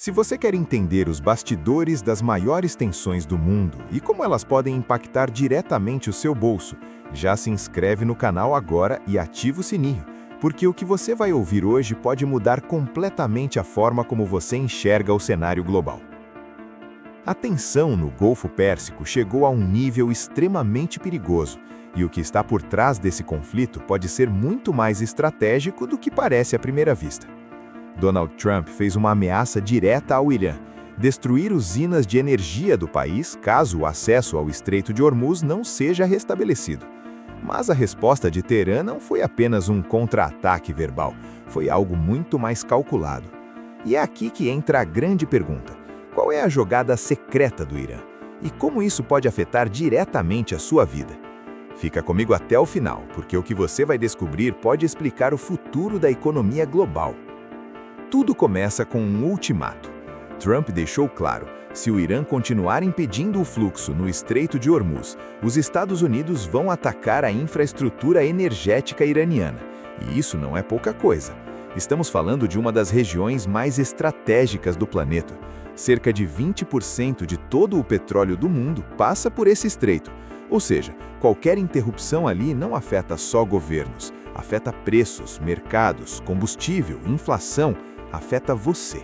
Se você quer entender os bastidores das maiores tensões do mundo e como elas podem impactar diretamente o seu bolso, já se inscreve no canal agora e ativa o sininho, porque o que você vai ouvir hoje pode mudar completamente a forma como você enxerga o cenário global. A tensão no Golfo Pérsico chegou a um nível extremamente perigoso, e o que está por trás desse conflito pode ser muito mais estratégico do que parece à primeira vista. Donald Trump fez uma ameaça direta ao Irã: destruir usinas de energia do país caso o acesso ao Estreito de Hormuz não seja restabelecido. Mas a resposta de Teherã não foi apenas um contra-ataque verbal, foi algo muito mais calculado. E é aqui que entra a grande pergunta: qual é a jogada secreta do Irã? E como isso pode afetar diretamente a sua vida? Fica comigo até o final, porque o que você vai descobrir pode explicar o futuro da economia global. Tudo começa com um ultimato. Trump deixou claro: se o Irã continuar impedindo o fluxo no Estreito de Hormuz, os Estados Unidos vão atacar a infraestrutura energética iraniana. E isso não é pouca coisa. Estamos falando de uma das regiões mais estratégicas do planeta. Cerca de 20% de todo o petróleo do mundo passa por esse estreito. Ou seja, qualquer interrupção ali não afeta só governos, afeta preços, mercados, combustível, inflação, afeta você.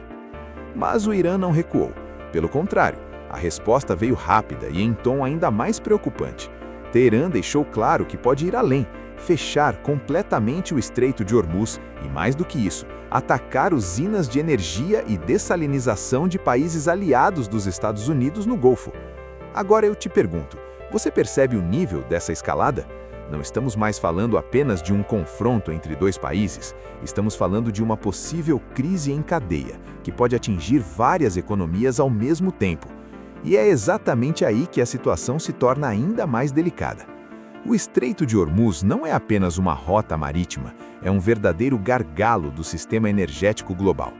Mas o Irã não recuou. Pelo contrário, a resposta veio rápida e em tom ainda mais preocupante. Teherã deixou claro que pode ir além, fechar completamente o Estreito de Hormuz e, mais do que isso, atacar usinas de energia e dessalinização de países aliados dos Estados Unidos no Golfo. Agora eu te pergunto, você percebe o nível dessa escalada? Não estamos mais falando apenas de um confronto entre dois países, estamos falando de uma possível crise em cadeia, que pode atingir várias economias ao mesmo tempo. E é exatamente aí que a situação se torna ainda mais delicada. O Estreito de Hormuz não é apenas uma rota marítima, é um verdadeiro gargalo do sistema energético global.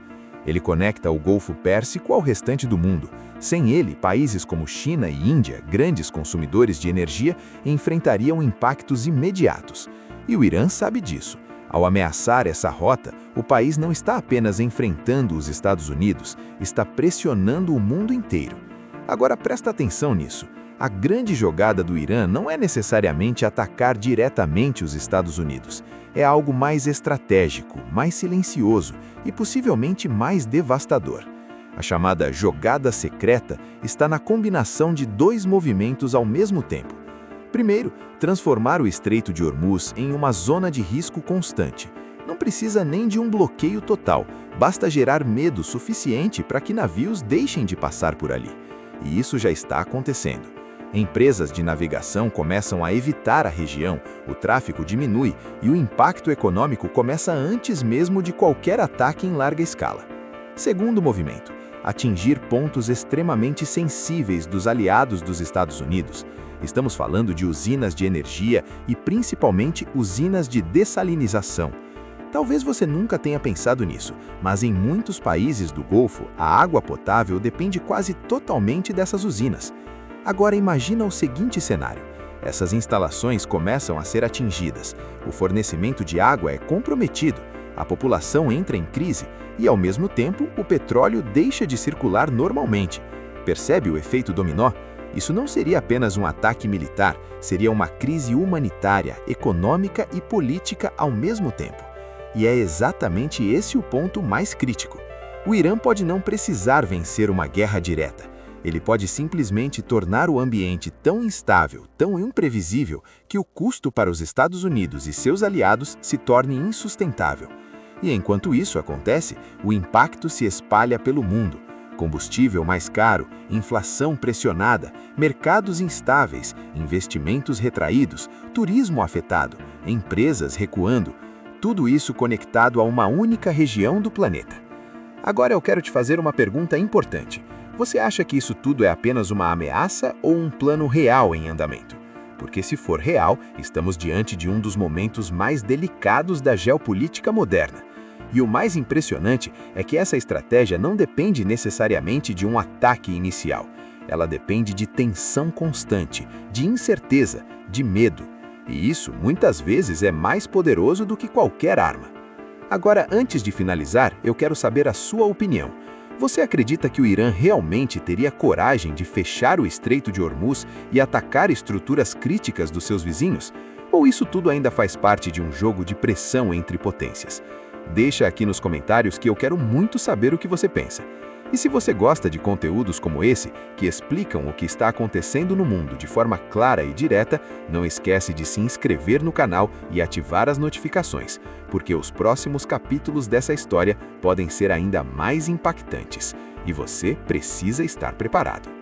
Ele conecta o Golfo Pérsico ao restante do mundo. Sem ele, países como China e Índia, grandes consumidores de energia, enfrentariam impactos imediatos. E o Irã sabe disso. Ao ameaçar essa rota, o país não está apenas enfrentando os Estados Unidos, está pressionando o mundo inteiro. Agora presta atenção nisso. A grande jogada do Irã não é necessariamente atacar diretamente os Estados Unidos. É algo mais estratégico, mais silencioso e possivelmente mais devastador. A chamada jogada secreta está na combinação de dois movimentos ao mesmo tempo. Primeiro, transformar o Estreito de Hormuz em uma zona de risco constante. Não precisa nem de um bloqueio total, basta gerar medo suficiente para que navios deixem de passar por ali. E isso já está acontecendo. Empresas de navegação começam a evitar a região, o tráfego diminui e o impacto econômico começa antes mesmo de qualquer ataque em larga escala. Segundo movimento, atingir pontos extremamente sensíveis dos aliados dos Estados Unidos. Estamos falando de usinas de energia e principalmente usinas de dessalinização. Talvez você nunca tenha pensado nisso, mas em muitos países do Golfo, a água potável depende quase totalmente dessas usinas. Agora imagina o seguinte cenário: essas instalações começam a ser atingidas, o fornecimento de água é comprometido, a população entra em crise e, ao mesmo tempo, o petróleo deixa de circular normalmente. Percebe o efeito dominó? Isso não seria apenas um ataque militar, seria uma crise humanitária, econômica e política ao mesmo tempo. E é exatamente esse o ponto mais crítico. O Irã pode não precisar vencer uma guerra direta. Ele pode simplesmente tornar o ambiente tão instável, tão imprevisível, que o custo para os Estados Unidos e seus aliados se torne insustentável. E enquanto isso acontece, o impacto se espalha pelo mundo. Combustível mais caro, inflação pressionada, mercados instáveis, investimentos retraídos, turismo afetado, empresas recuando, tudo isso conectado a uma única região do planeta. Agora eu quero te fazer uma pergunta importante. Você acha que isso tudo é apenas uma ameaça ou um plano real em andamento? Porque se for real, estamos diante de um dos momentos mais delicados da geopolítica moderna. E o mais impressionante é que essa estratégia não depende necessariamente de um ataque inicial. Ela depende de tensão constante, de incerteza, de medo. E isso, muitas vezes, é mais poderoso do que qualquer arma. Agora, antes de finalizar, eu quero saber a sua opinião. Você acredita que o Irã realmente teria coragem de fechar o Estreito de Hormuz e atacar estruturas críticas dos seus vizinhos? Ou isso tudo ainda faz parte de um jogo de pressão entre potências? Deixa aqui nos comentários que eu quero muito saber o que você pensa. E se você gosta de conteúdos como esse, que explicam o que está acontecendo no mundo de forma clara e direta, não esquece de se inscrever no canal e ativar as notificações, porque os próximos capítulos dessa história podem ser ainda mais impactantes. E você precisa estar preparado.